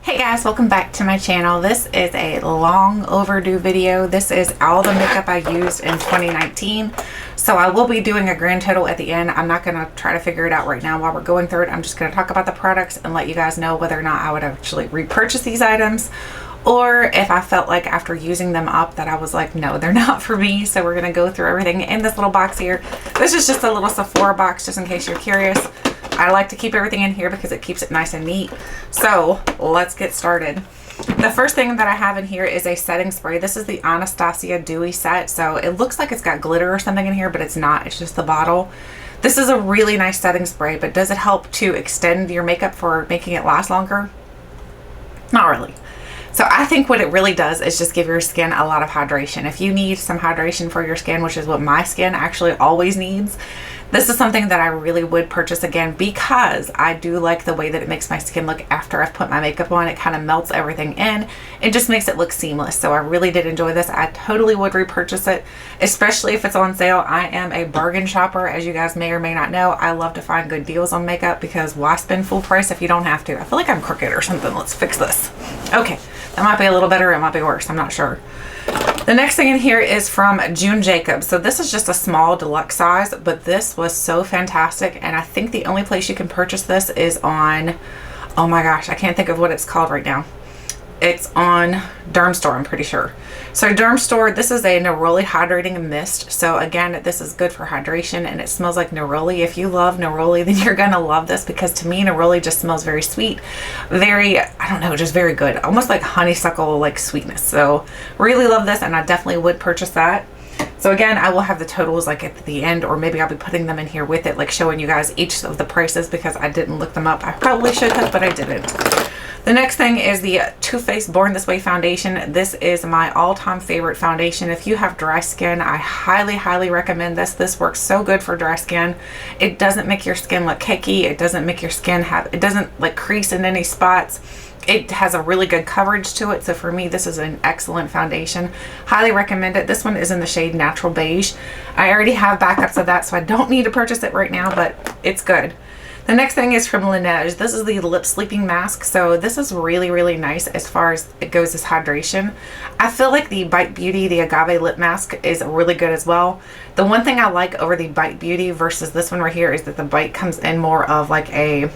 Hey guys, welcome back to my channel. This is a long overdue video. This is all the makeup I used in 2019. So I will be doing a grand total at the end. I'm not going to try to figure it out right now while we're going through it. I'm just going to talk about the products and let you guys know whether or not I would actually repurchase these items, or if I felt like after using them up that I was like, no, they're not for me. So we're going to go through everything in this little box here. This is just a little Sephora box, just in case you're curious. I like to keep everything in here because it keeps it nice and neat. So let's get started. The first thing that I have in here is a setting spray. This is the Anastasia Dewy set. So it looks like it's got glitter or something in here, but it's not. It's just the bottle. This is a really nice setting spray, but does it help to extend your makeup for making it last longer? Not really. So I think what it really does is just give your skin a lot of hydration. If you need some hydration for your skin, which is what my skin actually always needs, this is something that I really would purchase again because I do like the way that it makes my skin look after I've put my makeup on. It kind of melts everything in. It just makes it look seamless. So I really did enjoy this. I totally would repurchase it, especially if it's on sale. I am a bargain shopper, as you guys may or may not know. I love to find good deals on makeup because why spend full price if you don't have to? I feel like I'm crooked or something. Let's fix this. Okay, that might be a little better. It might be worse. I'm not sure. The next thing in here is from June Jacobs. So this is just a small deluxe size, but this was so fantastic. And I think the only place you can purchase this is on, oh my gosh, I can't think of what it's called right now. It's on Dermstore, I'm pretty sure. So Dermstore, this is a Neroli hydrating mist. So again, this is good for hydration and it smells like Neroli. If you love Neroli, then you're gonna love this because to me, Neroli just smells very sweet, very, I don't know, just very good. Almost like honeysuckle like sweetness. So really love this and I definitely would purchase that. So again, I will have the totals like at the end, or maybe I'll be putting them in here with it, like showing you guys each of the prices because I didn't look them up. I probably should have, but I didn't. The next thing is the Too Faced Born This Way foundation. This is my all-time favorite foundation. If you have dry skin, I highly, highly recommend this. This works so good for dry skin. It doesn't make your skin look cakey. It doesn't make your skin have, it doesn't like crease in any spots. It has a really good coverage to it. So for me, this is an excellent foundation. Highly recommend it. This one is in the shade Natural Beige. I already have backups of that, so I don't need to purchase it right now, but it's good. The next thing is from Laneige. This is the lip sleeping mask. So this is really, really nice as far as it goes as hydration. I feel like the Bite Beauty, the Agave lip mask is really good as well. The one thing I like over the Bite Beauty versus this one right here is that the Bite comes in more of like a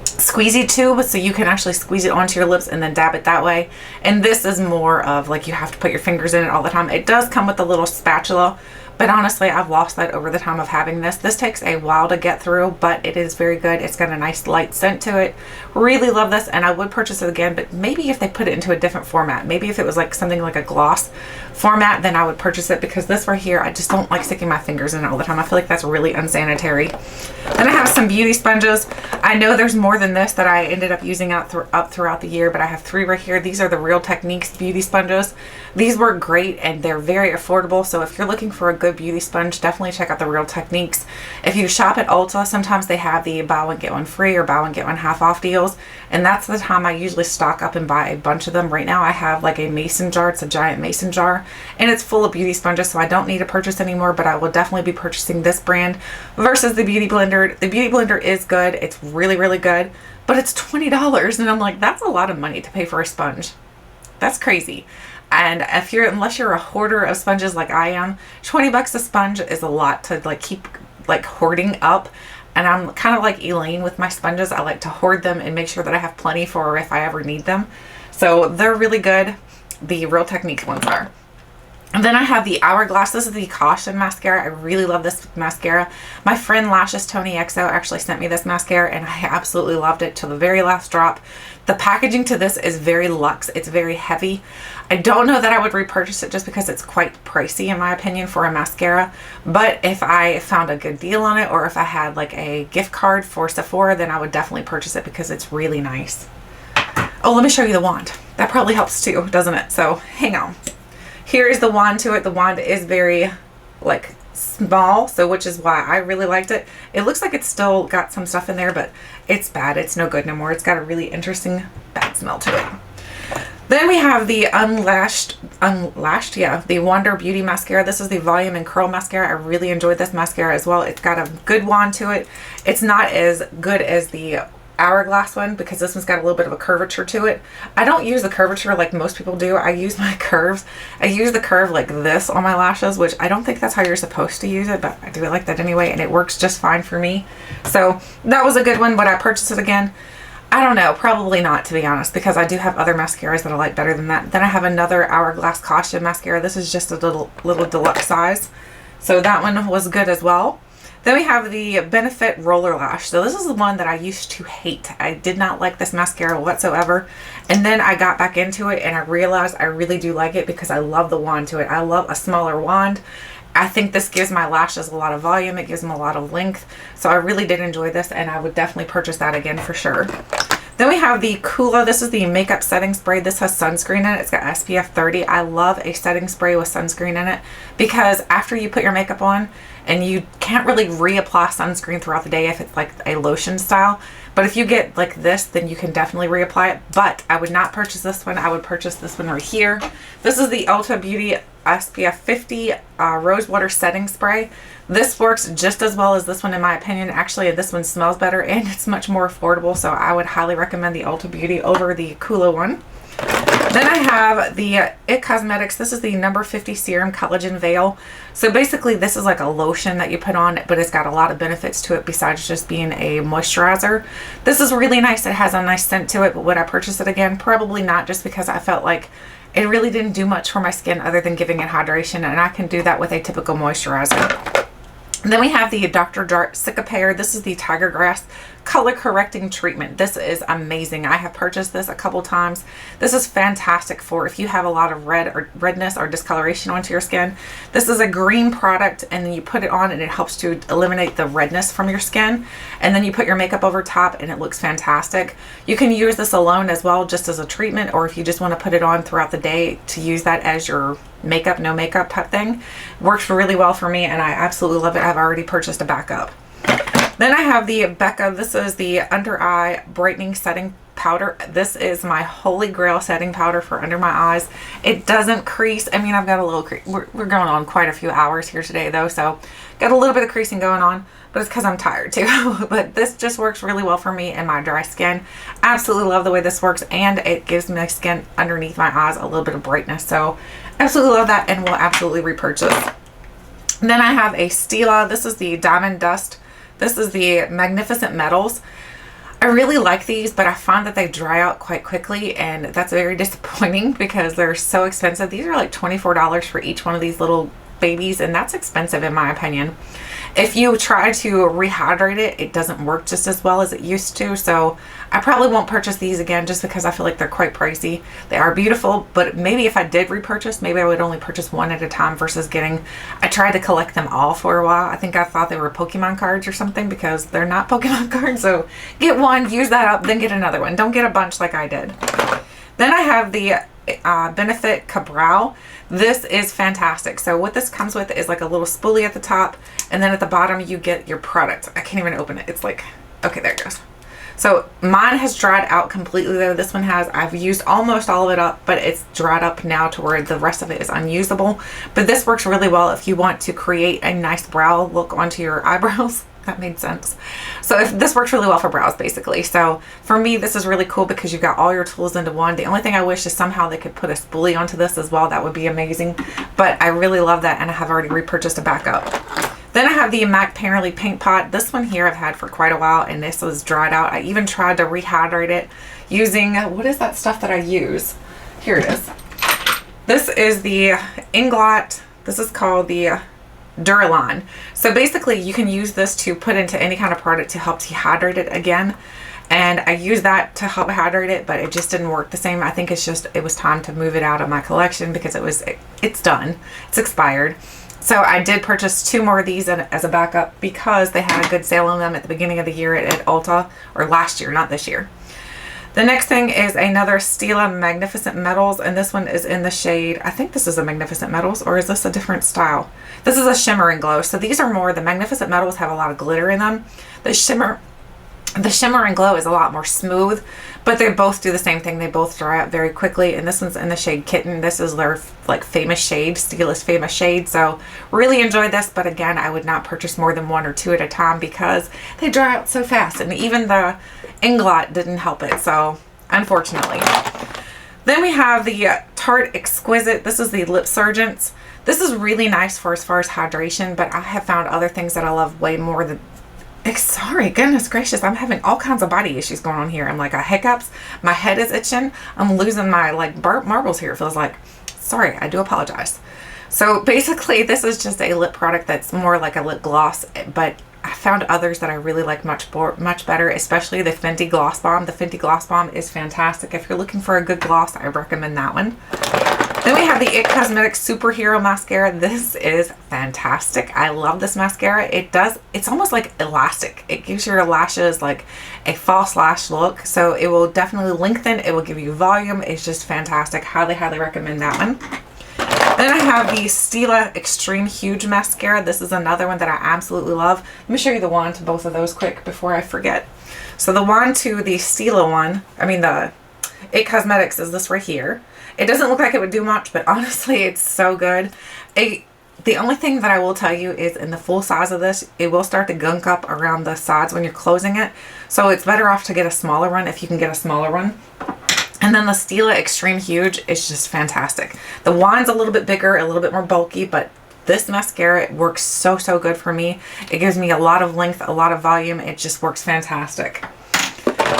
squeezy tube, so you can actually squeeze it onto your lips and then dab it that way. And this is more of like you have to put your fingers in it all the time. It does come with a little spatula, but honestly, I've lost that over the time of having this. This takes a while to get through, but it is very good. It's got a nice light scent to it. Really love this, and I would purchase it again, but maybe if they put it into a different format, maybe if it was like something like a gloss format, then I would purchase it because this right here, I just don't like sticking my fingers in it all the time. I feel like that's really unsanitary. Then I have some beauty sponges. I know there's more than this that I ended up using up throughout the year, but I have 3 right here. These are the Real Techniques beauty sponges. These work great and they're very affordable. So if you're looking for a good beauty sponge, definitely check out the Real Techniques. If you shop at Ulta, sometimes they have the buy one get one free or buy one get one half off deals, and that's the time I usually stock up and buy a bunch of them. Right now I have like a mason jar. It's a giant mason jar and it's full of beauty sponges, so I don't need to purchase anymore, but I will definitely be purchasing this brand versus the Beauty Blender. The Beauty Blender is good. It's really, really good, but it's $20 and I'm like, that's a lot of money to pay for a sponge. That's crazy. And if you're, unless you're a hoarder of sponges like I am, 20 bucks a sponge is a lot to like keep like hoarding up. And I'm kind of like Elaine with my sponges. I like to hoard them and make sure that I have plenty for if I ever need them. So they're really good. The Real Techniques ones are. And then I have the Hourglass. This is the Caution mascara. I really love this mascara. My friend Lashes Tony XO actually sent me this mascara and I absolutely loved it till the very last drop. The packaging to this is very luxe. It's very heavy. I don't know that I would repurchase it just because it's quite pricey in my opinion for a mascara. But if I found a good deal on it, or if I had like a gift card for Sephora, then I would definitely purchase it because it's really nice. Oh, let me show you the wand. That probably helps too, doesn't it? So hang on. Here is the wand to it. The wand is very like small, so which is why I really liked it. It looks like it's still got some stuff in there, but it's bad. It's no good no more. It's got a really interesting bad smell to it. Then we have the Unlashed, yeah, the Wonder Beauty Mascara. This is the Volume and Curl Mascara. I really enjoyed this mascara as well. It's got a good wand to it. It's not as good as the Hourglass one because this one's got a little bit of a curvature to it. I don't use the curvature like most people do. I use my curves. I use the curve like this on my lashes, which I don't think that's how you're supposed to use it, but I do it like that anyway, and it works just fine for me. So that was a good one. Would I purchase it again? I don't know, probably not, to be honest, because I do have other mascaras that I like better than that. Then I have another Hourglass Caution mascara. This is just a little deluxe size. So that one was good as well. Then we have the Benefit Roller Lash. So this is the one that I used to hate. I did not like this mascara whatsoever. And then I got back into it and I realized I really do like it because I love the wand to it. I love a smaller wand. I think this gives my lashes a lot of volume. It gives them a lot of length. So I really did enjoy this and I would definitely purchase that again for sure. Then we have the Coola. This is the makeup setting spray. This has sunscreen in it. It's got SPF 30. I love a setting spray with sunscreen in it because after you put your makeup on, and you can't really reapply sunscreen throughout the day if it's like a lotion style. But if you get like this, then you can definitely reapply it. But I would not purchase this one. I would purchase this one right here. This is the Ulta Beauty SPF 50 Rose Water Setting Spray. This works just as well as this one in my opinion. Actually, this one smells better and it's much more affordable. So I would highly recommend the Ulta Beauty over the Coola one. Then I have the IT Cosmetics. This is the number 50 Serum Collagen Veil. So basically this is like a lotion that you put on, but it's got a lot of benefits to it besides just being a moisturizer. This is really nice. It has a nice scent to it, but would I purchase it again? Probably not, just because I felt like it really didn't do much for my skin other than giving it hydration, and I can do that with a typical moisturizer. And then we have the Dr. Jart Cicapair. This is the Tiger Grass Color Correcting Treatment. This is amazing. I have purchased this a couple times. This is fantastic for if you have a lot of redness or discoloration onto your skin. This is a green product and then you put it on and it helps to eliminate the redness from your skin. And then you put your makeup over top and it looks fantastic. You can use this alone as well, just as a treatment, or if you just want to put it on throughout the day to use that as your makeup, no makeup type thing. Works really well for me and I absolutely love it. I've already purchased a backup. Then I have the Becca. This is the Under Eye Brightening Setting Powder. This is my holy grail setting powder for under my eyes. It doesn't crease. I mean, I've got a little crease. We're going on quite a few hours here today though, so got a little bit of creasing going on, but it's because I'm tired too. But this just works really well for me and my dry skin. Absolutely love the way this works, and it gives my skin underneath my eyes a little bit of brightness. So absolutely love that and will absolutely repurchase. And then I have a Stila. This is the Diamond Dust. This is the Magnificent Metals. I really like these, but I find that they dry out quite quickly, and that's very disappointing because they're so expensive. These are like $24 for each one of these little babies, and that's expensive in my opinion. If you try to rehydrate it, it doesn't work just as well as it used to, so I probably won't purchase these again just because I feel like they're quite pricey. They are beautiful, but maybe if I did repurchase, maybe I would only purchase one at a time versus getting, I tried to collect them all for a while. I think I thought they were Pokemon cards or something because they're not Pokemon cards, so get one, use that up, then get another one. Don't get a bunch like I did. Then I have the Benefit Brow. This is fantastic. So what this comes with is like a little spoolie at the top, and then at the bottom you get your product. I can't even open it. It's like, okay, there it goes. So mine has dried out completely though. This one has. I've used almost all of it up, but it's dried up now to where the rest of it is unusable. But this works really well if you want to create a nice brow look onto your eyebrows. That made sense. So if this works really well for brows basically. So for me, this is really cool because you've got all your tools into one. The only thing I wish is somehow they could put a spoolie onto this as well. That would be amazing. But I really love that, and I have already repurchased a backup. Then I have the MAC Painterly Paint Pot. This one here I've had for quite a while, and this was dried out. I even tried to rehydrate it using, what is that stuff that I use? Here it is. This is the Inglot. This is called the Duraline. So basically you can use this to put into any kind of product to help dehydrate it again, and I used that to help hydrate it, but it just didn't work the same. I think it's just, it was time to move it out of my collection because it's done, it's expired. So I did purchase 2 more of these as a backup because they had a good sale on them at the beginning of the year at Ulta, or last year, not this year. The next thing is another Stila Magnificent Metals, and this one is in the shade, I think this is a Magnificent Metals, or is this a different style? This is a Shimmer and Glow. So these are more, the Magnificent Metals have a lot of glitter in them. The Shimmer and Glow is a lot more smooth, but they both do the same thing. They both dry up very quickly, and this one's in the shade Kitten. This is their like famous shade, Stila's famous shade. So really enjoyed this, but again, I would not purchase more than 1 or 2 at a time because they dry out so fast, and even the Inglot didn't help it, so unfortunately. Then we have the Tarte Exquisite. This is the Lip Surgence. This is really nice for as far as hydration, but I have found other things that I love way more than... Sorry, goodness gracious, I'm having all kinds of body issues going on here. I'm like, hiccups, my head is itching, I'm losing my like marbles here, it feels like. Sorry, I do apologize. So basically, this is just a lip product that's more like a lip gloss, but I found others that I really like much better, especially the Fenty Gloss Bomb. The Fenty Gloss Bomb is fantastic. If you're looking for a good gloss, I recommend that one. Then we have the IT Cosmetics Superhero Mascara. This is fantastic. I love this mascara. It's almost like elastic. It gives your lashes like a false lash look. So it will definitely lengthen. It will give you volume. It's just fantastic. Highly, highly recommend that one. Then I have the Stila Extreme Huge Mascara. This is another one that I absolutely love. Let me show you the wand to both of those quick before I forget. So the wand to the Stila one, the IT Cosmetics, is this right here. It doesn't look like it would do much, but honestly, it's so good. The only thing that I will tell you is in the full size of this, it will start to gunk up around the sides when you're closing it. So it's better off to get a smaller one if you can get a smaller one. And then the Stila Extreme Huge is just fantastic. The wand's a little bit bigger, a little bit more bulky, but this mascara works so, so good for me. It gives me a lot of length, a lot of volume. It just works fantastic.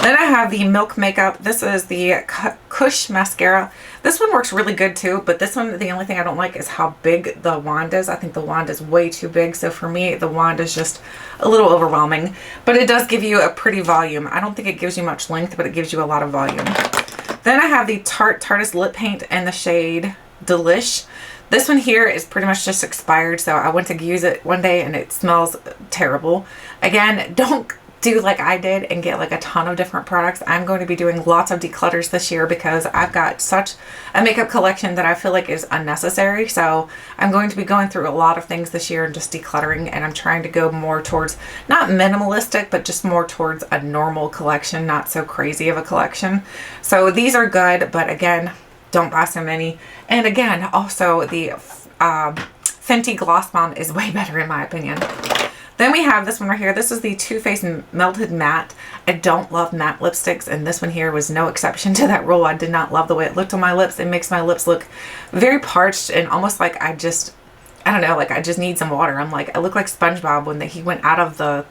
Then I have the Milk Makeup. This is the Kush Mascara. This one works really good too, but this one, the only thing I don't like is how big the wand is. I think the wand is way too big, so for me, the wand is just a little overwhelming. But it does give you a pretty volume. I don't think it gives you much length, but it gives you a lot of volume. Then I have the Tarte Lip Paint in the shade Delish. This one here is pretty much just expired, so I went to use it one day and it smells terrible. Again, don't do like I did and get like a ton of different products. I'm going to be doing lots of declutters this year because I've got such a makeup collection that I feel like is unnecessary. So I'm going to be going through a lot of things this year and just decluttering, and I'm trying to go more towards not minimalistic, but just more towards a normal collection, not so crazy of a collection. So these are good, but again, don't buy so many. And again, also the Fenty Gloss Bomb is way better in my opinion. Then we have this one right here. This is the Too Faced Melted Matte. I don't love matte lipsticks, and this one here was no exception to that rule. I did not love the way it looked on my lips. It makes my lips look very parched and almost like I don't know, like I just need some water. I'm like, I look like SpongeBob when he went out of the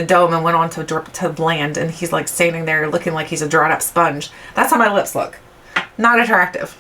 dome and went on to land, and he's like standing there looking like he's a dried up sponge. That's how my lips look. Not attractive.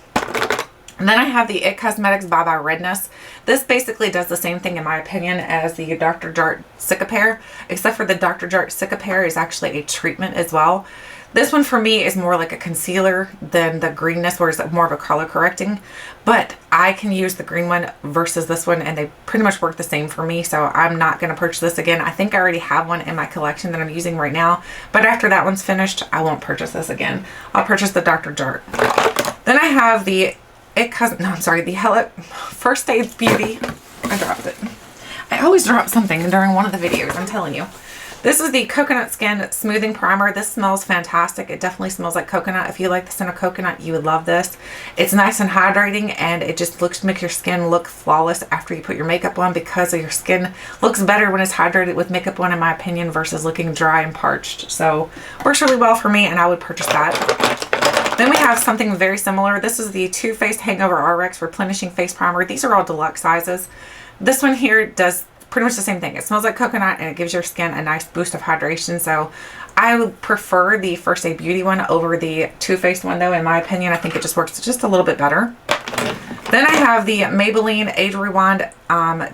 And then I have the IT Cosmetics Bye Bye Redness. This basically does the same thing in my opinion as the Dr. Jart Cicapair, except for the Dr. Jart Cicapair is actually a treatment as well. This one for me is more like a concealer than the greenness, where it's more of a color correcting. But I can use the green one versus this one, and they pretty much work the same for me, so I'm not going to purchase this again. I think I already have one in my collection that I'm using right now, but after that one's finished, I won't purchase this again. I'll purchase the Dr. Jart. Then I have the the First Day Beauty. I dropped it. I always drop something during one of the videos, I'm telling you. This is the Coconut Skin Smoothing Primer. This smells fantastic. It definitely smells like coconut. If you like the scent of coconut, you would love this. It's nice and hydrating, and it just makes your skin look flawless after you put your makeup on, because your skin looks better when it's hydrated with makeup on, in my opinion, versus looking dry and parched. So works really well for me, and I would purchase that. Then we have something very similar. This is the Too Faced Hangover RX Replenishing Face Primer. These are all deluxe sizes. This one here does pretty much the same thing. It smells like coconut, and it gives your skin a nice boost of hydration. So I would prefer the First Day Beauty one over the Too Faced one though, in my opinion. I think it just works just a little bit better. Then I have the Maybelline Age Rewind.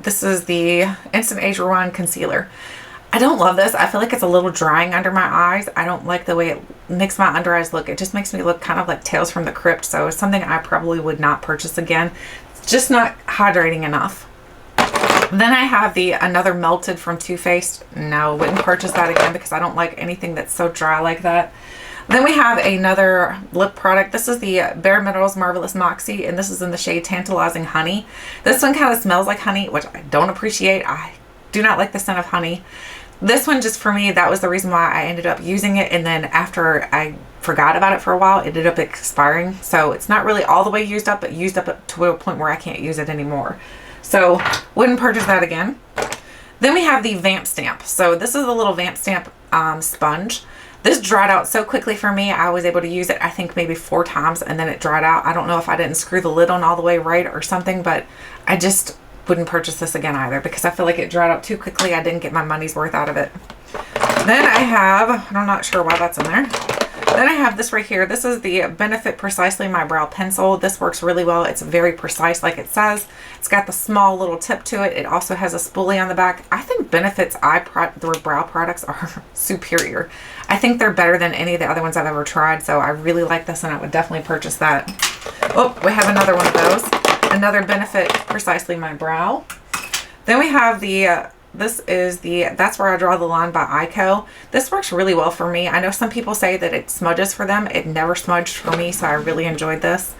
This is the Instant Age Rewind Concealer. I don't love this. I feel like it's a little drying under my eyes. I don't like the way it makes my under eyes look. It just makes me look kind of like Tales from the Crypt. So it's something I probably would not purchase again. It's just not hydrating enough. Then I have the another Melted from Too Faced. No, wouldn't purchase that again because I don't like anything that's so dry like that. Then we have another lip product. This is the Bare Minerals Marvelous Moxie, and this is in the shade Tantalizing Honey. This one kind of smells like honey, which I don't appreciate. I do not like the scent of honey. This one, just for me, that was the reason why I ended up using it, and then after I forgot about it for a while, it ended up expiring. So it's not really all the way used up, but used up to a point where I can't use it anymore. So wouldn't purchase that again. Then we have the Vampstamp. So this is a little Vampstamp sponge. This dried out so quickly for me. I was able to use it, I think maybe 4 times, and then it dried out. I don't know if I didn't screw the lid on all the way right or something, but I just wouldn't purchase this again either because I feel like it dried out too quickly. I didn't get my money's worth out of it. Then I have, I'm not sure why that's in there. Then I have this right here. This is the Benefit Precisely My Brow Pencil. This works really well. It's very precise like it says. It's got the small little tip to it. It also has a spoolie on the back. I think Benefit's brow products are superior. I think they're better than any of the other ones I've ever tried. So I really like this and I would definitely purchase that. Oh, we have another one of those. Another Benefit Precisely My Brow. Then we have the this is the That's Where I Draw the Line by Eyeko. This works really well for me. I know some people say that it smudges for them. It never smudged for me, so I really enjoyed this.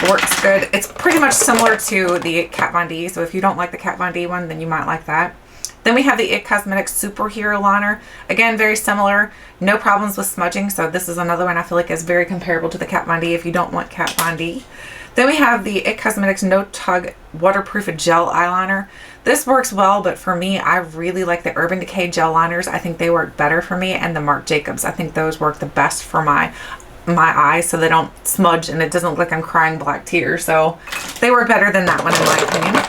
Works good. It's pretty much similar to the Kat Von D, so if you don't like the Kat Von D one, then you might like that. Then we have the IT Cosmetics Superhero Liner. Again, very similar. No problems with smudging, so this is another one I feel like is very comparable to the Kat Von D if you don't want Kat Von D. Then we have the IT Cosmetics No Tug Waterproof Gel Eyeliner. This works well, but for me, I really like the Urban Decay gel liners. I think they work better for me, and the Marc Jacobs. I think those work the best for my eyes so they don't smudge and it doesn't look like I'm crying black tears. So they work better than that one in my opinion.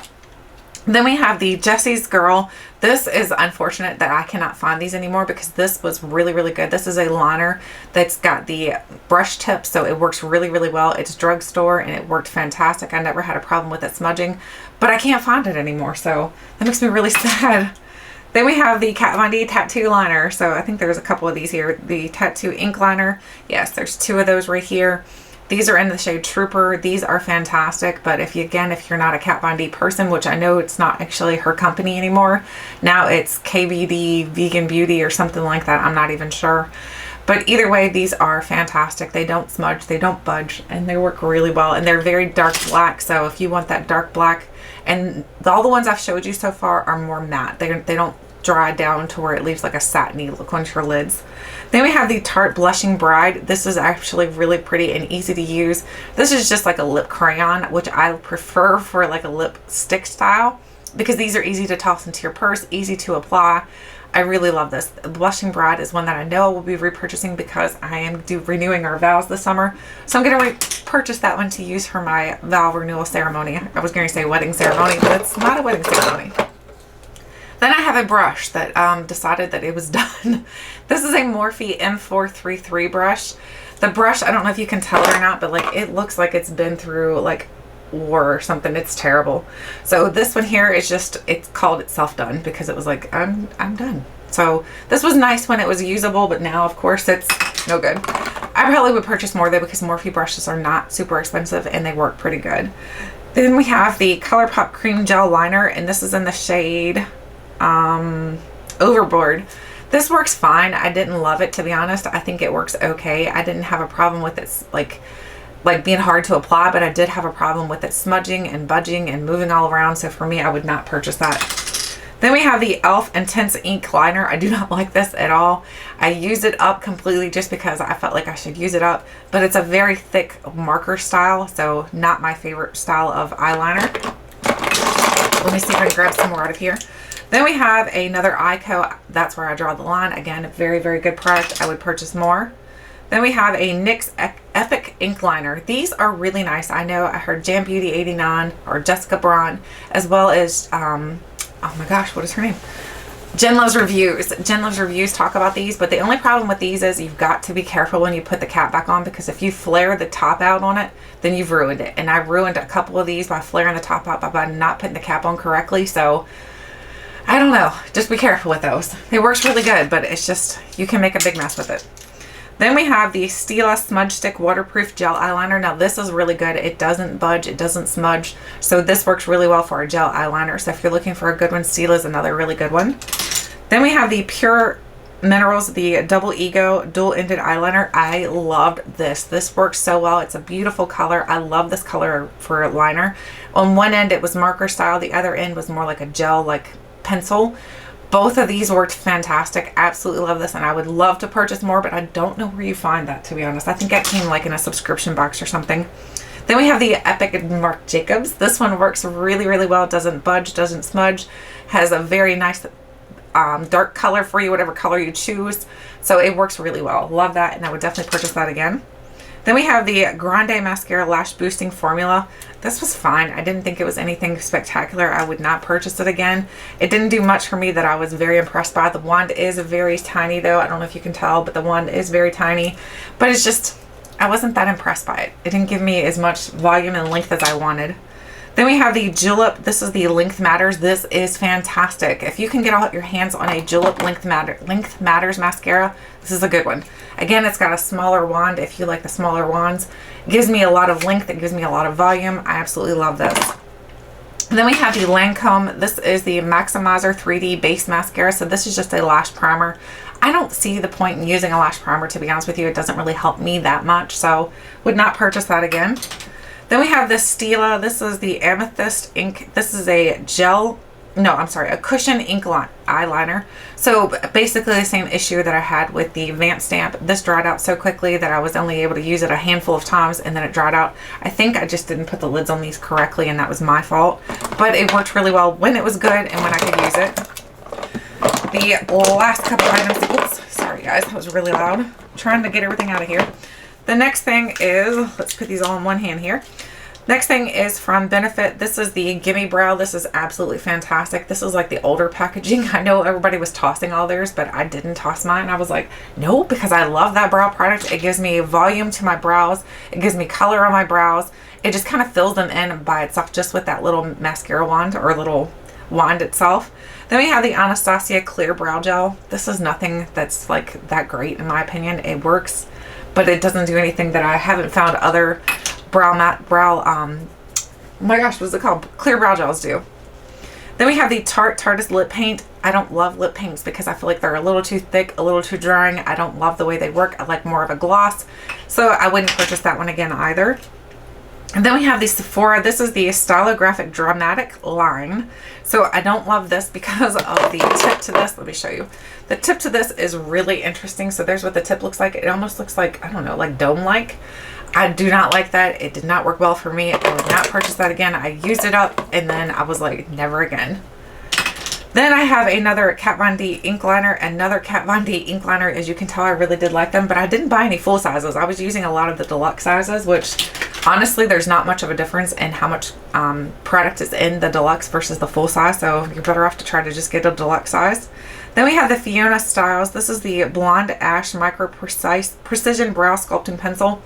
Then we have the Jessie's Girl. This is unfortunate that I cannot find these anymore because this was really, really good. This is a liner that's got the brush tip, so it works really, really well. It's drugstore and it worked fantastic. I never had a problem with it smudging, but I can't find it anymore, so that makes me really sad. Then we have the Kat Von D Tattoo Liner. So I think there's a couple of these here. The Tattoo Ink Liner. Yes, there's 2 of those right here. These are in the shade Trooper. These are fantastic, but if you're not a Kat Von D person, which I know it's not actually her company anymore. Now it's KVD Vegan Beauty or something like that. I'm not even sure. But either way, these are fantastic. They don't smudge, they don't budge, and they work really well. And they're very dark black, so if you want that dark black, and all the ones I've showed you so far are more matte. They don't dry down to where it leaves like a satiny look on your lids. Then we have the Tarte Blushing Bride. This is actually really pretty and easy to use. This is just like a lip crayon, which I prefer for like a lipstick style because these are easy to toss into your purse, easy to apply. I really love this. Blushing Bride is one that I know I will be repurchasing because I am renewing our vows this summer. So I'm going to repurchase that one to use for my vow renewal ceremony. I was going to say wedding ceremony, but it's not a wedding ceremony. Then I have a brush that decided that it was done. This is a Morphe M433 brush. The brush, I don't know if you can tell it or not, but like it looks like it's been through like war or something. It's terrible. So this one here is just, it's called itself done because it was like, I'm done. So this was nice when it was usable, but now of course it's no good. I probably would purchase more though because Morphe brushes are not super expensive and they work pretty good. Then we have the ColourPop Cream Gel Liner, and this is in the shade Overboard. This works fine. I didn't love it, to be honest. I think it works okay. I didn't have a problem with it like being hard to apply, but I did have a problem with it smudging and budging and moving all around. So for me, I would not purchase that. Then we have the e.l.f. Intense Ink Liner. I do not like this at all. I used it up completely just because I felt like I should use it up, but it's a very thick marker style, so not my favorite style of eyeliner. Let me see if I can grab some more out of here. Then we have another Eyeko, That's Where I Draw the Line. Again, a very, very good product. I would purchase more. Then we have a NYX Epic Ink Liner. These are really nice. I know I heard Jam Beauty 89 or Jessica Braun, as well as, oh my gosh, what is her name? Jen Loves Reviews. Jen Loves Reviews talk about these, but the only problem with these is you've got to be careful when you put the cap back on, because if you flare the top out on it, then you've ruined it. And I ruined a couple of these by flaring the top out by not putting the cap on correctly. So I don't know. Just be careful with those. It works really good, but it's just, you can make a big mess with it. Then we have the Stila Smudge Stick Waterproof Gel Eyeliner. Now this is really good. It doesn't budge, it doesn't smudge. So this works really well for a gel eyeliner. So if you're looking for a good one, Stila is another really good one. Then we have the Pure Minerals, the Double Ego Dual-Ended Eyeliner. I loved this. This works so well. It's a beautiful color. I love this color for a liner. On one end it was marker style. The other end was more like a gel, like pencil. Both of these worked fantastic. Absolutely love this, and I would love to purchase more, but I don't know where you find that, to be honest. I think that came like in a subscription box or something. Then we have the Epic Marc Jacobs. This one works really, really well. Doesn't budge, doesn't smudge. Has a very nice dark color for you, whatever color you choose. So it works really well. Love that, and I would definitely purchase that again. Then we have the Grande Mascara Lash Boosting Formula. This was fine. I didn't think it was anything spectacular. I would not purchase it again. It didn't do much for me that I was very impressed by. The wand is very tiny though. I don't know if you can tell, but the wand is very tiny. But it's just, I wasn't that impressed by it. It didn't give me as much volume and length as I wanted. Then we have the Julep. This is the Length Matters. This is fantastic. If you can get all your hands on a Julep Length Matters mascara, this is a good one. Again, it's got a smaller wand if you like the smaller wands. It gives me a lot of length. It gives me a lot of volume. I absolutely love this. And then we have the Lancome. This is the Maximizer 3D Base Mascara. So this is just a lash primer. I don't see the point in using a lash primer, to be honest with you. It doesn't really help me that much, so would not purchase that again. Then we have this Stila. This is the Amethyst ink. This is a gel, no, I'm sorry, a cushion ink eyeliner. So basically the same issue that I had with the Vampstamp. This dried out so quickly that I was only able to use it a handful of times and then it dried out. I think I just didn't put the lids on these correctly and that was my fault. But it worked really well when it was good and when I could use it. The last couple items, oops, sorry guys, that was really loud. I'm trying to get everything out of here. The next thing is, let's put these all in one hand here. Next thing is from Benefit. This is the Gimme Brow. This is absolutely fantastic. This is like the older packaging. I know everybody was tossing all theirs, but I didn't toss mine. I was like, no, because I love that brow product. It gives me volume to my brows. It gives me color on my brows. It just kind of fills them in by itself just with that little mascara wand or little wand itself. Then we have the Anastasia Clear Brow Gel. This is nothing that's like that great in my opinion. It works, but it doesn't do anything that I haven't found other oh my gosh, what's it called? Clear brow gels do. Then we have the Tarte lip paint. I don't love lip paints because I feel like they're a little too thick, a little too drying. I don't love the way they work. I like more of a gloss, so I wouldn't purchase that one again either. And then we have the Sephora. This is the Stylographic Dramatic line. So I don't love this because of the tip to this. Let me show you. The tip to this is really interesting. So there's what the tip looks like. It almost looks like, I don't know, like dome-like. I do not like that. It did not work well for me. I would not purchase that again. I used it up and then I was like, never again. Then I have another Kat Von D ink liner, another Kat Von D ink liner. As you can tell, I really did like them, but I didn't buy any full sizes. I was using a lot of the deluxe sizes, which honestly, there's not much of a difference in how much product is in the deluxe versus the full size. So you're better off to try to just get a deluxe size. Then we have the Fiona Styles. This is the Blonde Ash Micro Precision Brow Sculpting Pencil.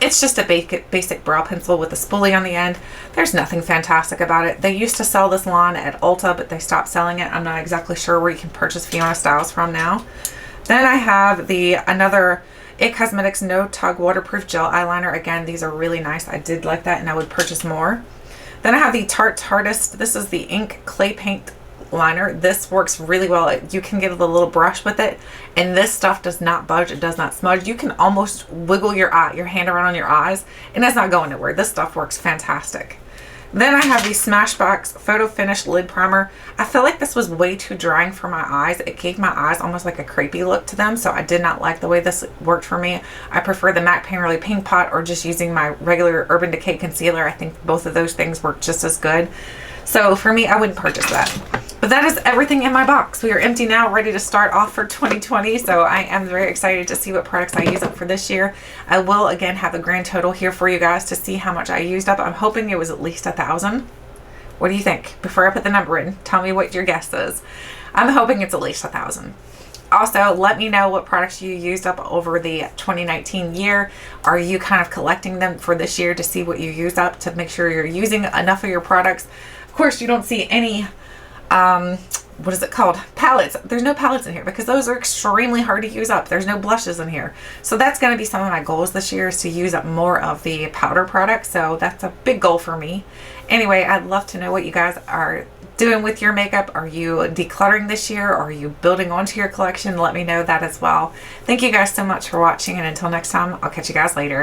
It's just a basic brow pencil with a spoolie on the end. There's nothing fantastic about it. They used to sell this line at Ulta, but they stopped selling it. I'm not exactly sure where you can purchase Fiona Styles from now. Then I have another IT Cosmetics No Tug Waterproof Gel Eyeliner. Again, these are really nice. I did like that and I would purchase more. Then I have the Tarteist. This is the Ink Clay Paint Liner. This works really well. You can get a little brush with it and this stuff does not budge. It does not smudge. You can almost wiggle your hand around on your eyes and it's not going nowhere. This stuff works fantastic. Then I have the Smashbox Photo Finish Lid Primer. I feel like this was way too drying for my eyes. It gave my eyes almost like a crepey look to them, so I did not like the way this worked for me. I prefer the MAC Painterly Pink Pot or just using my regular Urban Decay Concealer. I think both of those things work just as good. So for me, I wouldn't purchase that. But that is everything in my box. We are empty now, ready to start off for 2020. So I am very excited to see what products I use up for this year. I will again have a grand total here for you guys to see how much I used up. I'm hoping it was at least 1,000. What do you think? Before I put the number in, tell me what your guess is. I'm hoping it's at least 1,000. Also, let me know what products you used up over the 2019 year. Are you kind of collecting them for this year to see what you used up to make sure you're using enough of your products? Of course, you don't see any what is it called? Palettes. There's no palettes in here because those are extremely hard to use up. There's no blushes in here. So that's going to be some of my goals this year, is to use up more of the powder products. So that's a big goal for me. Anyway, I'd love to know what you guys are doing with your makeup. Are you decluttering this year? Or are you building onto your collection? Let me know that as well. Thank you guys so much for watching, and until next time, I'll catch you guys later.